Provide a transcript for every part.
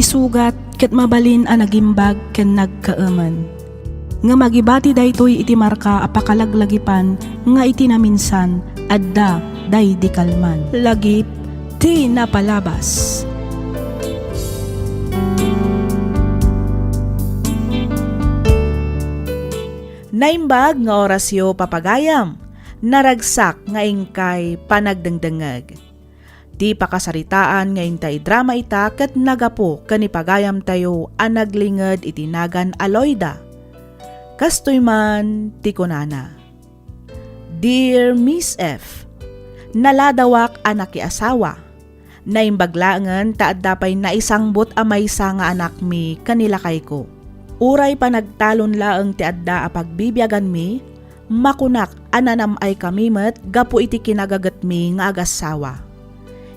Isugat ket mabalin a nagimbag ken nagkaaman. Nga magibati daytoy iti marka apakalaglagipan nga iti naminsan adda day di kalman. Lagip ti napalabas. Naimbag nga orasyo papagayam, naragsak nga ingkay panagdengdengeg. Di pakasaritaan nga intay drama ita ket nagapo kanipagayam tayo ang naglinged itinagan Aloyda. Kastoy man ti kunana. Dear Miss F, naladawak anak asawa. Naimbaglangan taad dapay na isangbot amay sa nga anak mi kanila kay ko. Uray pa nagtalon laeng ti adda a pagbibiyagan mi, makunak ananam ay kamimet gapu iti kinagagat mi nga agasawa.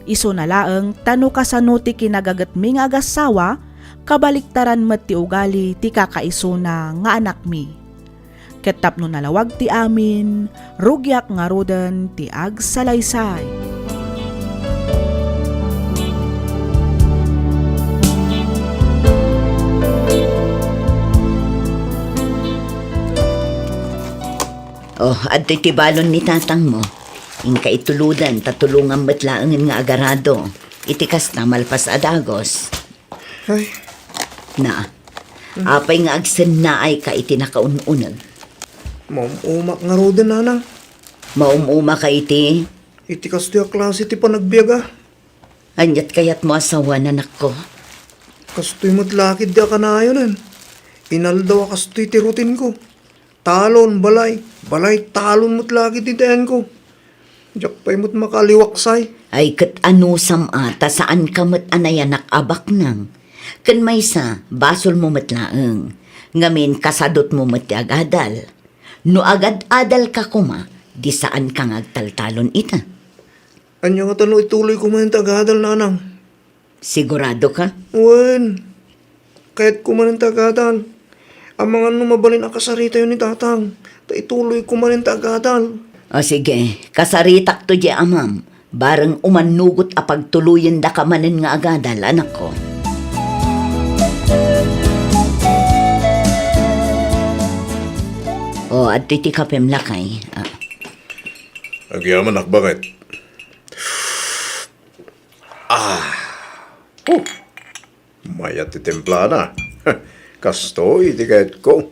Iso na laeng tano kasano ti kinagagat mi nga agasawa, kabaliktaran met ti ugali ti kakaiso na nga anak mi. Ket tapno nalawag ti amin, rugyak nga roden ti agsalaysay. Oh, adto iti balon ni tatang mo. Ingka ituludan, tatulungan matlaangin nga agarado. Itikas na malpas adagos. Ay, Na, apay nga agsen na ay ka iti nakaununag. umak nga ro din, nanang. Maumuma ka iti, Iti kasto yung klase ti panagbiyaga. anyat kayat mo asawa na nako. Kasto'y matlakid di akanayonan. Inaldaw kasto'y ti rutin ko. Talon, balay. Balay, talon matlakid ti dayan ko. Diyak pa'y mo't makaliwaksay. Ay kat anusam ata saan ka mat anayanak abak nang. Kan may sa, basol mo matlaang. Ngamin kasadot mo mat agadal. No agad-adal ka kuma, di saan kang agtaltalon ita. Anya nga tano ituloy ko man tagadal, nanang. Sigurado ka? Wen, kahit ko man tagadal. Ang mga numabalin ang kasarita yun ni tatang. Ituloy ko man tagadal. O sige, kasaritak to di amam. Bareng umanugot a pagtuluyan da ka manen nga agadal, anak ko. O, at iti kapem lakay. Agyaman bakit? Mayat ti templana. Kasto iti kahit ko.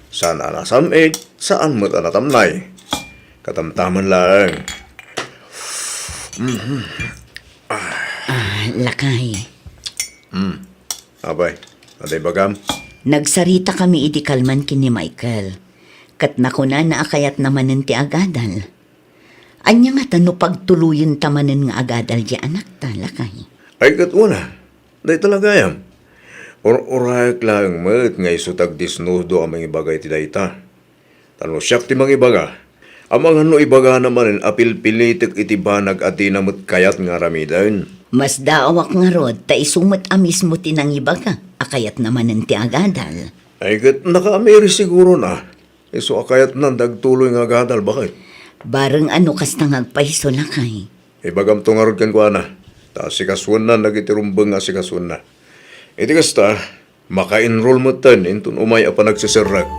Sana nasamid, saan mo tanatamnay. Katamtaman lang. Lakay. Abay, aday bagam. Nagsarita kami iti kalman kini Michael. Kat nakuna na akayat namanen ti agadal. Anya nga tano pagtuluyan tamanen nga agadal di anak ta, lakay. Ay katuna. Day talaga yan. Or-orayak lang met nga isutag disnudo ang mga ibagay ti dayta. Tano siyak ti mga ibaga. Ang mga no ibaga naman apil-pilitik iti banag at dinamot kayat nga ramidan. Mas daawak nga rod, ta isumat amis mo tinang ibaga, akayat namanen ti agadal. Ay kat naka-ameri siguro na. Iso akayat nan dagtuloy nga gadal bakit? Bareng ano kas nangagpahiso lakay. Ibagam tungarod kan ko na. Ta sikaswan na nagitirumbang nga sikaswan na. Iti kasta, maka-enroll mo tan intun umay apa nagsisirag.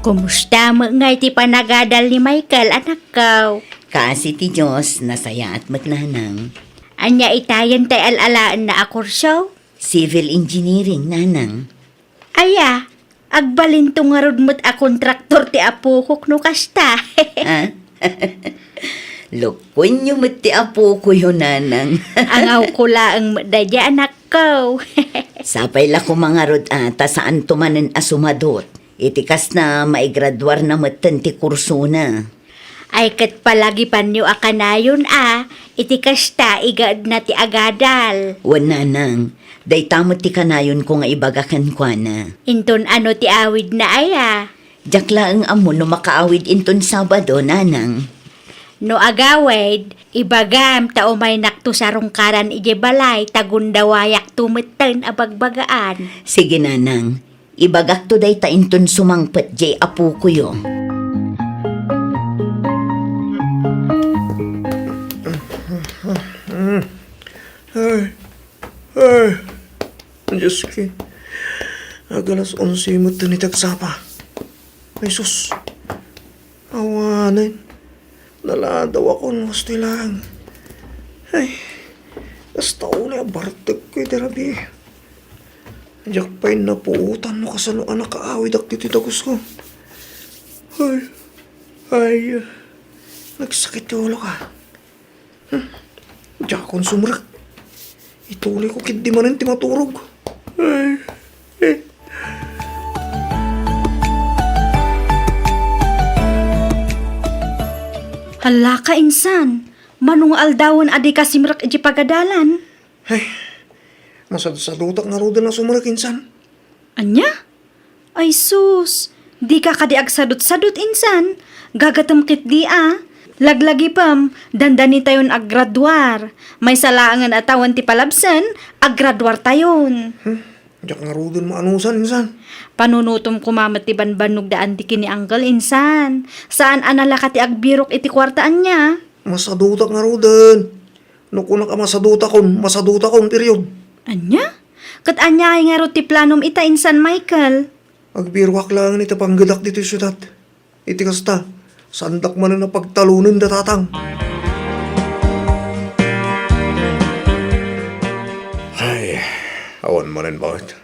Kumusta mo nga iti panagadal ni Michael, anak ko? Kasi ti Diyos, nasaya at matlanang. Anya itayan tay alalaan na akurso? Civil engineering, nanang. Aya, agbalinto nga rod mo't a kontraktor ti apukok no kasta. Lukon nyo mati apo ko yun, nanang. Angaw ko laang madadya, anak ko. Sapay la ko mga rod ata saan tumanen asumadot. Itikas na maigraduar na matan ti kurso na. Ay kat palagi panyo akanayon iti kasta igad na ti agadal. Wan nanang, day tamot ti kanayon ko nga ibagakan kwa na. Inton ano ti awid na aya. Jakla ang amo no makaawid inton Sabado, nanang. No agawid, ibagam ta umay nakto sa rungkaran ije balay tagundawayak tumeten abagbagaan. Sige nanang, ibagak to day ta inton sumangpet jay apo ko yo. Diyos ko. Agalas 11 mo ito ni Tagsapa. Ay sus. Awanan. Naladaw ako ng gusto lang. Ay. Basta una bartag ko terapi. Diyak pa'y napuutan mo kasano anak kaawid ak dito tagos ko. Ay. Nagsakit yung ulo ka. Diyak akong sumrak. Ituloy ko kit di manin timaturog. Ay. Hala ka, insan. Manong aldawon adi ka simrak iji pagadalan. Ay. Masad-sadutak nga ro na sumrak insan. Anya? Ay sus, di ka kadi agsadot-sadot insan. Gagatamkit di Laglagi pam, dandani tayon aggraduar. May salaangan atawan ti palabsan, aggraduar tayon. Diyak nga ro maanusan insan. Panunutom kumamat ti banbanog daan ti kini angkel insan. Saan anala ka ti agbirok iti kwartaan niya? Masadutak nga ro No kunak masadutak kon period. Anya? Kat anya ay nga ro ti planom ita insan Michael. Agbirwak lang ni tapanggadak dito yung syudad. Iti kasta, sandak man na pagtalunin datatang. Ay, awan manin bakit.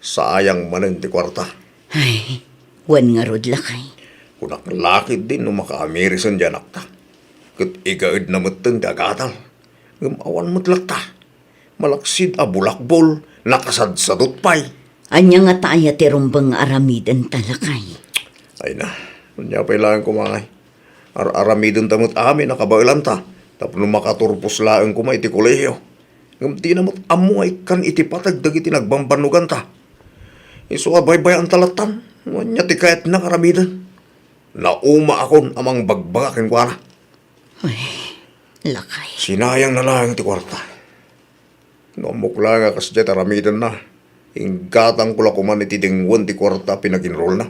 Sayang manin ti kwarta. Ay, wan nga rod lakay. Kunak lakid din no makaamirisan dyan akta. Kat igaid na matang dagatal. Gamawan mo't lakta. Malaksid a bulakbol, nakasadsadot pay. Anya nga taaya ti rumbang aramidan talakay. Ay na, kanya pa ilangan kumangay. Aramidon tamot amin, nakabailan ta. Tapos nung makaturpos laang kumay iti kolehiyo. Ngamti na mo't amuay kan iti patag dagiti nagbambanugan ta. Iso abay-bay ang talatan, wanya ti kayat na karamidan. Nauma akon amang bagbagakin ko na. Lakay. Sinayang na lang ti kwarta. Namukla nga kasya taramidan na. Inggatang kula kuman iti dingwan ti kwarta pinaginroll na.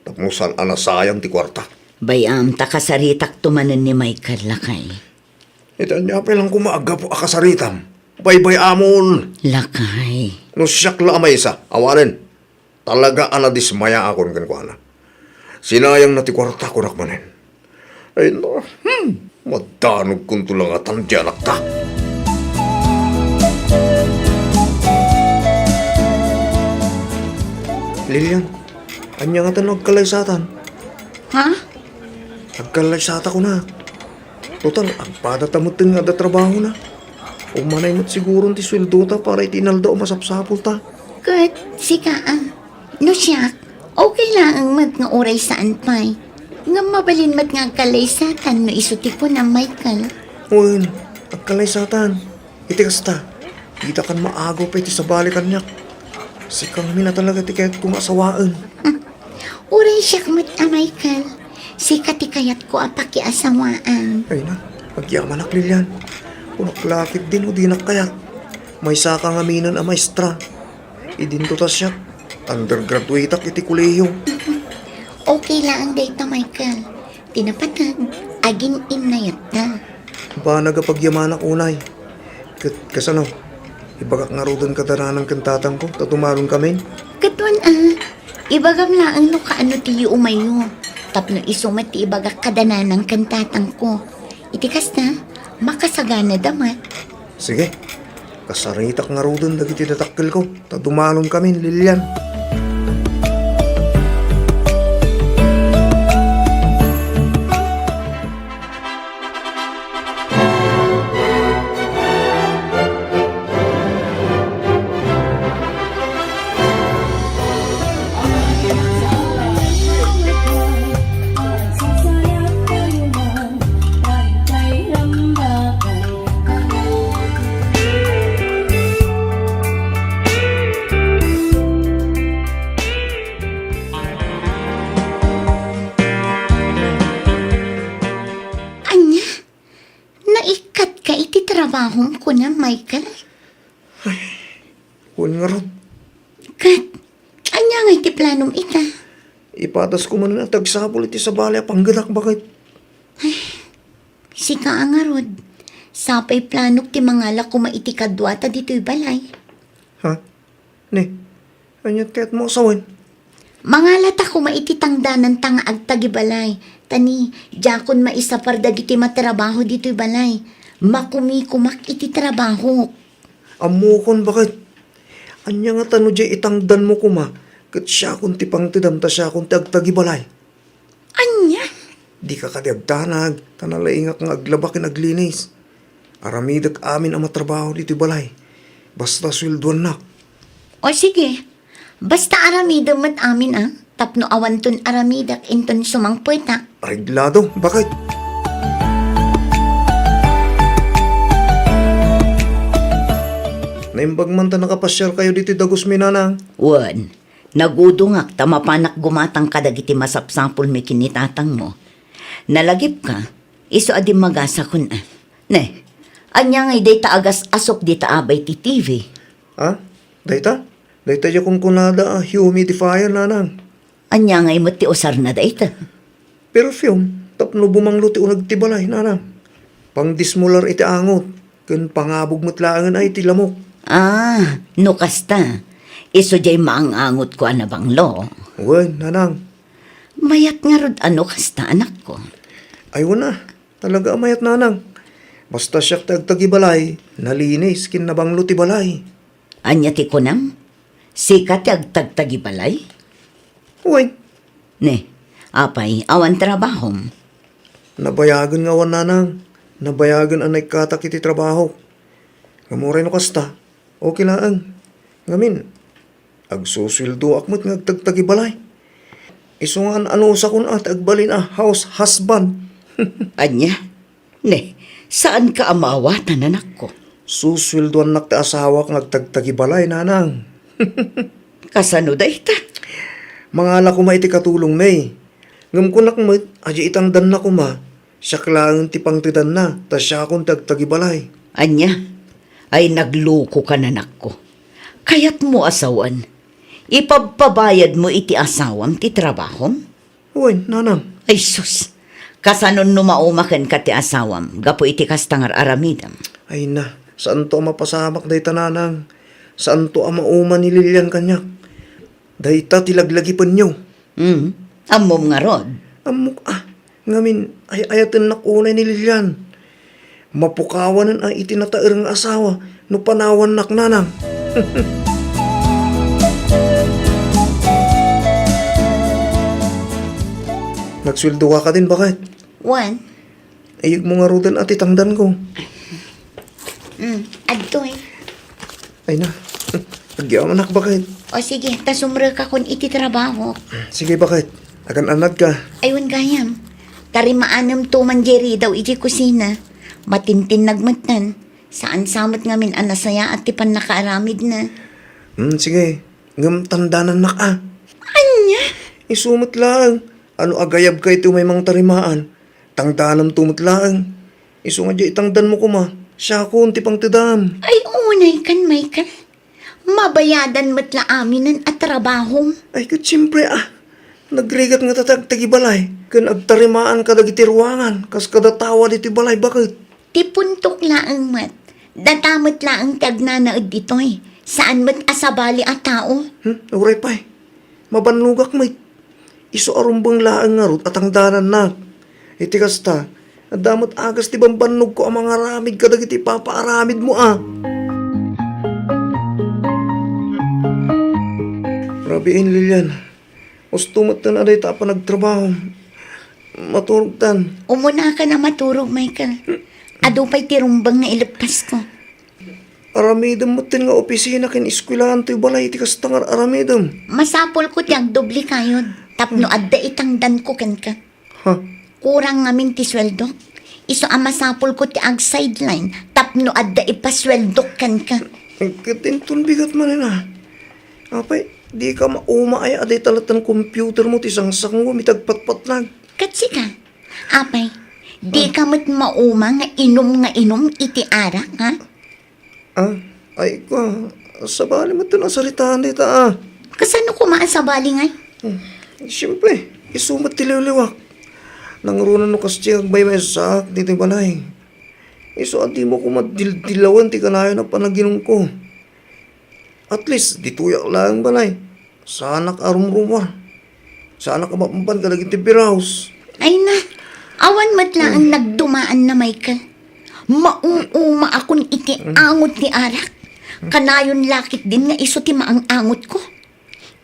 Tapmusan anasayang ti kwarta. Bayam takasaritak tumanan ni Michael lakay. Ito niya pa lang kumaaga po akasaritam. Bay-bay amon. Lakay. No siyak la amay isa, awanin. Talaga anadismaya akon kankwana. Sinayang na ti kwarta ko nakmanin. Ay no, madanog kung tulangatan di anak ta. Lilian, anya nga tanong agkalaysatan. Ha? Agkalaysata ko na. Total, agpadatamot din nga da trabaho na. Umanay mo't siguro ti sweldo ta para itinalda o masapsapol ta. Good, sika No siyak, okay lang ang mat nga oray saan pa'y. Nga mabalin mat nga kalaysatan no isuti ko na Michael. Uwan, agkalaysatan. Iti kasta, kita kan maago pa iti sa balikan niya. Sikang mina talaga ti kahit kumasawaan. Oray siyak mat Michael. Sika ti kayat ko apakiasawaan. Ay na, pagyaman ak Lilian. Punaklakit din o di nakayat. May saka nga minan a maestra. Idinto ta siya. Undergraduate ak iti kuleyo. Okay lang ang data Michael. Tinapatag, agin inayat na. Ba nagapagyaman ak unay. Kasano, ibagak nga rodan kataranang kantatang ko. Tatumarong kami. Katuan ibagam lang no kaano ti umayo. Tapno isumat ti ibagak kadananang kantatang ko. Itikas na, makasagana damat. Sige, kasaritak nga rodan dagiti datakkel ko. Tatumarong kami, Lilian. Trabahong ko na, Michael. Huwag nga rod. Kat, anya nga iti planom ita? Ipatas ko man na tagsapol iti sa balya panggadak bakit. Sika nga rod. Sapay planok ti mangala ko maitikadwata dito'y balay. Ha? Ne, anyat kaya't mo asawan. Mangalat ako maititangdanan tanga agtagibalay. Tani, jakon maisapar dagiti matrabaho dito'y balay. Makumi-kumak iti trabaho. Amukon bakit? Anya nga tano jay itangdan mo kuma. Kat siya kung tipang tidam ta siya kung tagtagibalay. Anya? Di ka kadiagtanag, tanalaingak nga aglabakin aglinis. Aramidak amin ang matrabaho dito balay. Basta sweldoan nak. O sige, basta aramidam mat amin Tapno awanton aramidak inton sumangpweta. Arreglado, bakit? Naimbag man ta nakapasyal kayo dito dagos minanang. Wan, nagudungak tamapanak gumatang kadagiti masapsapul mi kinitatang mo. Nalagip ka, iso adi magasa kun Ne, anya nga data agas asok dita abay ti TV. Ha? Dayta? Dayta ya kung kunada humidifier nanang. Anya nga imot ti usar na data. Perfume, tapno bumanglo ti unag ti balay nanang. Pang dismular iti angot, kun pangabog matlaangan ay ti lamok. Ah, no kasta. Iso jay maangangot ko anabanglo. Wen, nanang. Mayat nga rod ano kasta anak ko. Ay wala, talaga amayat nanang. Basta siya tagtagibalay, nalinis kinabanglo ti balay. Anya ti kunam? Sikat ti agtagtagibalay? Uy, Ne, apay, awan trabahom. nabayagan nga wan nanang. Nabayagan anay katak iti trabaho. Ngamuray no kasta, okay lang. Ngamin, agsusildo akmat nga agtagtagibalay. Iso nga ano sa kun at agbalin house husband. Anya? Ne, saan ka amawatan anak ko? Suswildoan nak ti asawa kang agtagtagibalay nanang. Kasano da ita? Mangala ko maiti katulong na eh. Ngam ko nakmat, aja itangdan na ko ma. Siya kailangan ti pangtidan na, ta siya akong tagtagibalay. Anya, ay nagloko ka na anak ko. Kaya't mo asawan. Ipagpabayad mo iti asawam ti trabahom? Uy, nanang. Ay sus, kasanon numaumakan ka ti asawam, gapo iti kastangar aramidam. Ay na, saan to ang mapasamak day tananang? Saan to ang mauman ni Lilian kanyak? Day ta tilaglagipan nyo. Amom nga rod. Amok ngamin ay ayatin nakunay ni Lilian. Mapukawanan ay itinataer ng asawa no panawan nak nanang. Nagsweldo ka din bakit? Wan, Ayig mo nga rudan at itangdan ko. adto Ay na, nagyaman anak bakit? O sige, tasumra ka kun iti trabaho. Sige bakit? Akan anad ka. Ayun gayam. Tari maanam to manjeri daw iti kusina. Matintin nagmatan. Saan samot ngamin anasaya at tipan nakaaramid na. Sige, ngam tandanan nak Anya? Isumot lang. Ano agayab kay ito may mga tarimaan. Tangdanam tumot lang. Isu nga di itangdan mo kuma. Siya ko unti pang tidam. Ay unay kan Michael. Mabayadan matla aminan at trabaho. Ay kat siyempre Nagrigat nga tatagtagibalay. Kan agtarimaan ka dagiti ruangan. Kas kadatawa diti balay bakit? Tipuntok laang mat. Datamot laang tagnanaod ditoy. Saan mat asabali at tao? Uray pa Mabanlugak may. Iso arumbang laang nga rot at ang danan na. Iti kasta. Adamot agas ti bambanog ko ang mga ramid ka dagiti papaaramid mo Rabiin Lilian. Ustumot na aday ta pa nagtrabaho. Maturog tan. Umuna ka na maturog, Michael. Ado pa'y tirumbang na ilipas ko. Aramidam mo tin nga opisina kin eskwelahan to'y balay iti kastangar aramidam. Masapol ko tiyang dobli kayon. Tapno adda itangdan ko kan ka. Ha? Kurang ngamin ti sweldo. Iso ang masapol ko ti ag sideline. Tapno adda ipasweldo kan ka. Katinton bigat man Apay, di ka mauma ay aday talatan computer mo ti sangsang mo mitagpatpatlag. Katsi ka. Apay, di ka mat mauma nga inom iti ara, ha? Ay ko, sabali mo ito na saritaan dita Kasano ko maasabali ngay? Siyempre, isumat ti liwliwak. Nangarunan no kasi agbay may sak dito balay. Iso adi mo ko madildilawan ti kanayo na panaginong ko. At least, dituyak lang balay. Sana ka arumrumar. Sana ka mapampan ka lagi tibiraos. Ay na, awan matla ang nagdumaan na Michael. Maung-uma akong iti angot ni Arak. Kanayon lakit din nga iso ti maang angot ko.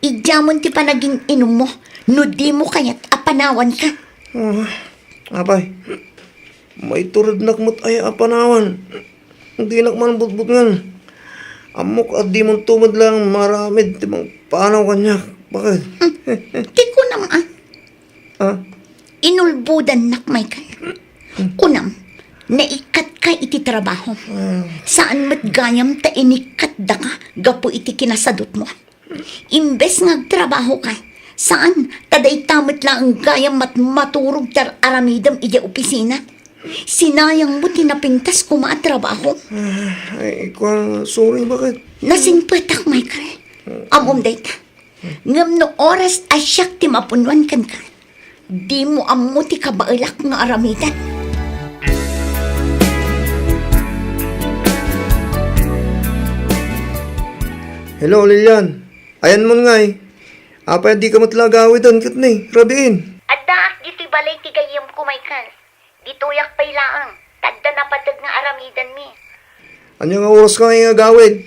Idyamon ti panaging inom mo, no di mo kaya't apanawan ka. Apay, may turad nakmut ay apanawan. Hindi nakman butbut ngan. Amok at di mong tumad lang maramid timang panaw kanya. Bakit? Di ko naman. Ha? Inulbudan nak Michael. Kunam, naikat ka iti trabaho. Saan mat gayam ta inikat da ka, gapo iti kinasadot mo. Imbes ngagtrabaho ka, saan taday tamit lang ang gayam mat maturog tar aramidam iya opisina. Sinayang mo tinapintas ko maatrabaho. Ay, ikaw, sorry, bakit? Nasingpatak, Michael. Amom dayta. Ngam no oras asyak ti mapunwan kan ka. Di mo ammo ti kabailak nga aramidan. Hello, Lilian. Ayan mo nga eh. Apay, di ka matlagawi doon, kit na eh. Rabiin. Addaak dito'y balay ti gayam ko, Michael. Dito'yak pay laang. Tadda na patag nga aramidan mi. Ano nga oras ka nga gawin?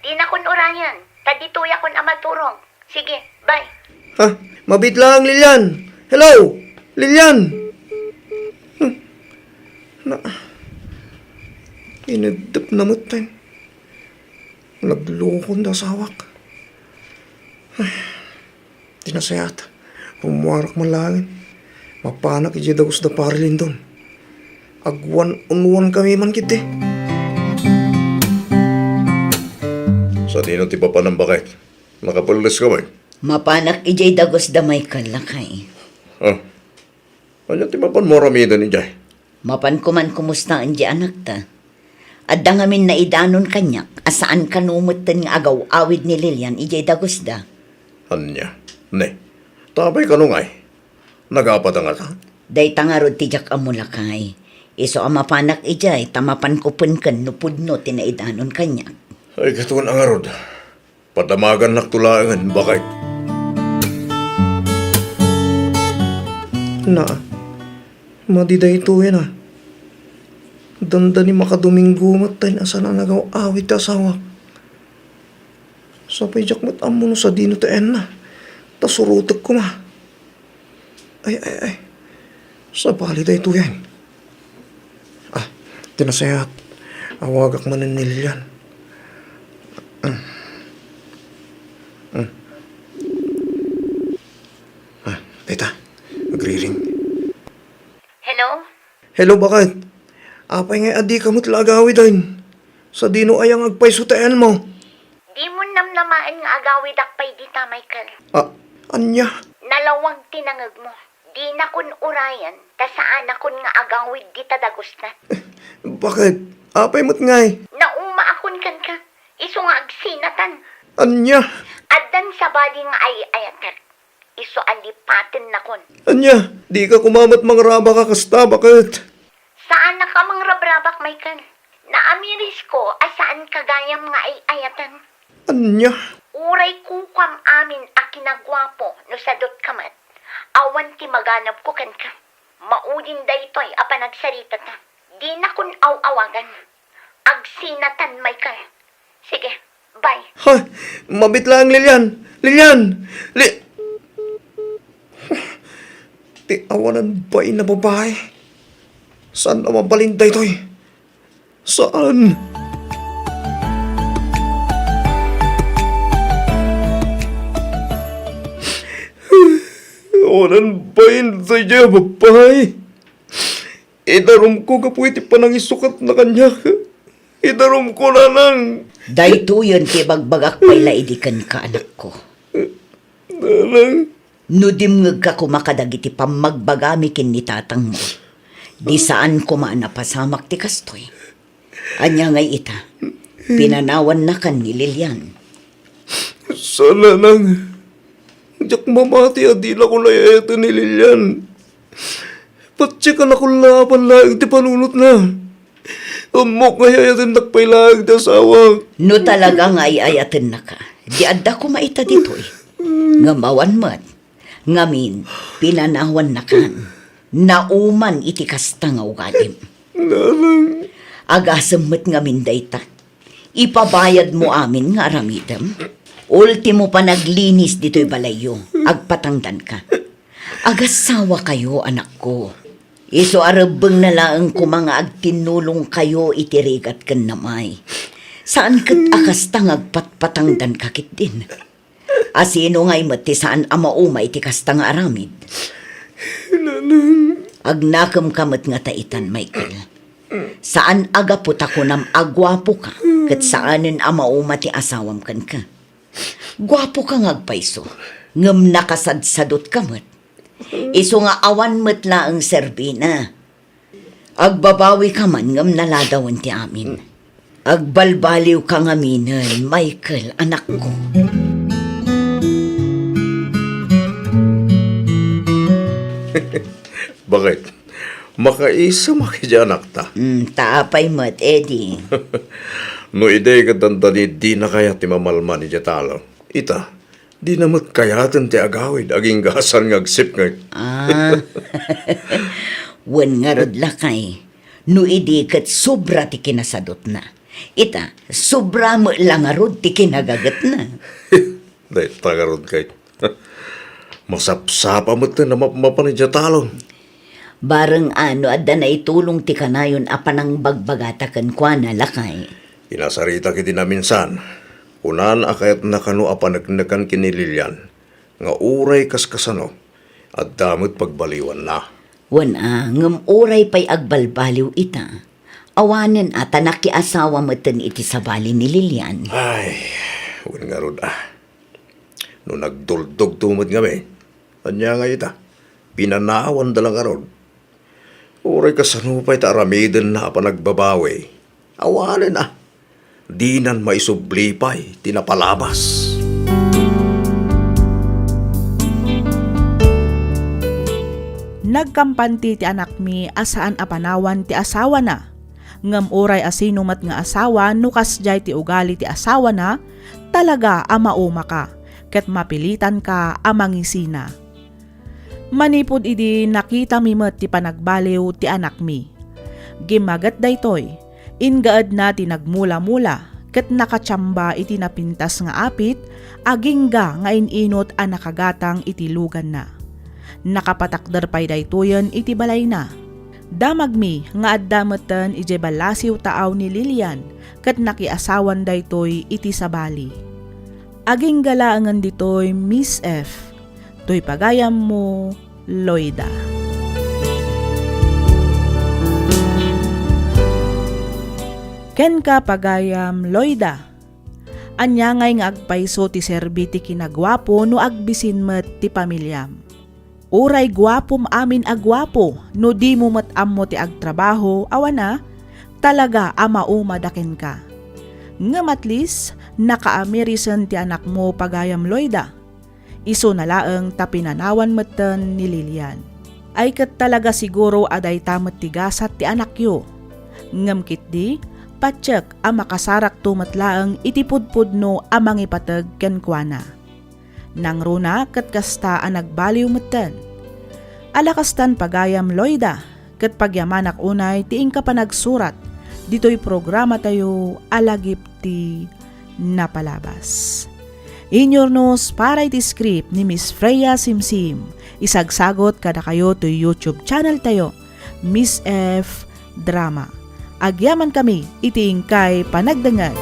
Di na kun orayan. Tadito'yak kun amaturong. Sige, bye. Ha? Mabit lang, Lilian. Hello, Lilian. Inadap na mo tayo. Naglukon da sawak. Tinasayat. Pumuwarak malangin. Mapanak ijidagos da parilin doon. Agwan-unwan kami man kiti. Sa tino ti papa ng bakit? Nakapalas ka ba? Mapanak ijay dagos da Michael lakay. Ah, ano ti papan mo ramidan ni Jay? Mapan ko man kumusta ang di anak ta. At dangamin na idanon kanyak, asaan kanumutan nga agaw awid ni Lilian ijay dagos da. Anya? Ne, tabay ka nung ay. Nagapatanga ka? Day tangarod tijak amulakay. Iso ang mapanak ijay, tamapan ko punkan nupudno tinaidanon kanyak. Ay, katuan ang arod. Patamagan naktulangan, bakit? Na, madiday ito yan ah. Danda ni makaduminggumat tayo asa na nagaw awit ta asawa. Sapay jak mat amo no sa dino taen na. Tasurutag ko ma. Ay. Sa baliday ito yan. Ah, tinasayat. Awagak manin nilyan. Tita, magriring. Hello? Hello, bakit? Apay nga adi kamot lagawi din. Sa dino ayang agpaysutayan mo. Di mo namnamaan nga agawid akpay dita, Michael. Ah, anya? Nalawang tinangag mo. Di na kun urayan, ta saan na kun nga agawid dita dagos na. Bakit? Apay mo't ngay. Nauma akon kan ka. Iso nga agsinatan. Anya? Addan sa bali nga ay ayatar. Iso alipatin na kun. Anya? Di ka kumamat mangraba ka kasta, bakit? Saan na ka mang rabrabak, Michael? Naamiris ko asaan kagayam nga ay ayatan. Anya? Uray kukam amin a kinagwapo no sadot kamat. Awan ti maganap ko kan ka. Maudin da ito'y a panagsarita ta. Di na kun aw-awagan. Agsinatan, Michael. Sige, bye. Ha? Mabit lang, Lilian. Lilian! Ti awanan ba na babae? Saan na mabalinda ito'y? Saan? Awanan ba na niya babae? Idarom ko kapuiti pa nang isukat na kanya. Idarom ko na nang. Dayto yun ti bagbagak pala idikan ka anak ko. Nanang. Nudimngag ka kumakadagiti pamagbagami kin ni tatang mo. Di saan ko maanapasamak ti kastoy. Anya ngay ita, pinanawan na kan ni Lilian. Sana nang. Diyak mamati adila ko na ito ni Lilian. Patsi ka na kung laban lang ti panunot na. Amok kaya yatin nakpailag da sawang. No talaga nga iayatan na ka. Di adda ko maita ditoy. Nga mawan man. Ngamin, pinanawan na kan. Nauman iti kasta nga ugalim. Agasam met ngamin dayta. Ipabayad mo amin nga aramidem. Ultimo pa naglinis dito'y balayo. Agpatangdan ka. Agasawa kayo, anak ko. Iso arabang na lang ko mga agtinulong kayo itirigat kan namay. Saan kat akas tangag patpatangdan kakit din? Asino nga'y mati saan amauma iti kastang aramid? Agnakam kamat nga taitan, Michael. Saan agapot ako nam agwapo ka, kat saanin amauma ti asawam kan ka? Gwapo ka ngagpaiso, ngam nakasadsadot kamat. Iso nga awan matla ang serbina. Agbabawi ka man ngam naladawan ti amin. Agbalbaliw ka ngaminan, Michael, anak ko. Bakit? Makaisa makidyanak ta. Taapay mat, Eddie. No ide ka dandani di na kaya ti mamalman ni Jatalo. Ita, di namat kayatan ti agawid, aging gasan ngagsip nga. Wan nga rod lakay. No idi kat sobra ti kinasadot na. Ita, sobra mo lang nga rod ti kinagagat na. Dahil tagarod kay. Masapsapa mo na mapmapan ni Jatalo. Barang ano adda na itulong ti kanayon apanang bagbagatakan kwa na lakay. Inasarita kiti na minsan. Unan akayat na kano apanagnakan kinililyan. Nga uray kaskasano. At damot pagbaliwan na. Wan ngam oray pa'y agbalbaliw ita. Awanen ata nakiasawa matan iti sabali ni Lilian. Ay, wan nga rod No nagduldog tumod kami. Anya nga ita. Pinanawan dalang nga rod. Uray kasanupay ta aramiden na panagbabawi. Awanen Dinan maisublipay, tinapalabas. Nagkampanti ti anak mi asaan apanawan ti asawa na. Ngam oray asinumat nga asawa nukas jay ti ugali ti asawa na, talaga amauma ka, ket mapilitan ka amangisina. Manipod idi nakita mi met ti panagbaliw ti anak mi. Gimagat daytoy, ingaad na ti nagmula-mula, ket nakatsamba iti napintas nga apit, agingga nga ininot a nakagatang iti lugan na. Nakapatakder pay daytoyen iti balay na. Damag mi nga addameten iti balasiw taaw ni Lilian, ket nakiasawan daytoy iti sabali. Aging galaangan ditoy Miss F. Toy pagayam mo, Loida. Ken ka pagayam, Loida. Anyangay nga agpaiso ti serbi ti kinagwapo no agbisin met ti pamilyam. Uray gwapom amin agwapo no di mo matammo ti agtrabaho awana, talaga amaumadaken ka. Ngam at least naka-amerisan ti anak mo pagayam, Loida. Iso na laeng tapinanawan meten ni Lilian. Ay ket talaga siguro aday tamet tigasat ti anak yo. Ngem kitdi, patsek a makasarak tumatlaeng itipudpudno amang ipateg ken kuana. Nang runa ket kasta a nagbaliw meten. Alakastan pagayam, Loida, ket pagyamanak unay tiing ka pa nagsurat. Dito'y programa tayo alagip ti napalabas. Inyornos para iti script ni Miss Freya Simsim. Isagsagot kada kayo to YouTube channel tayo, Miss F Drama. Agyaman kami iti ingkay panagdangan.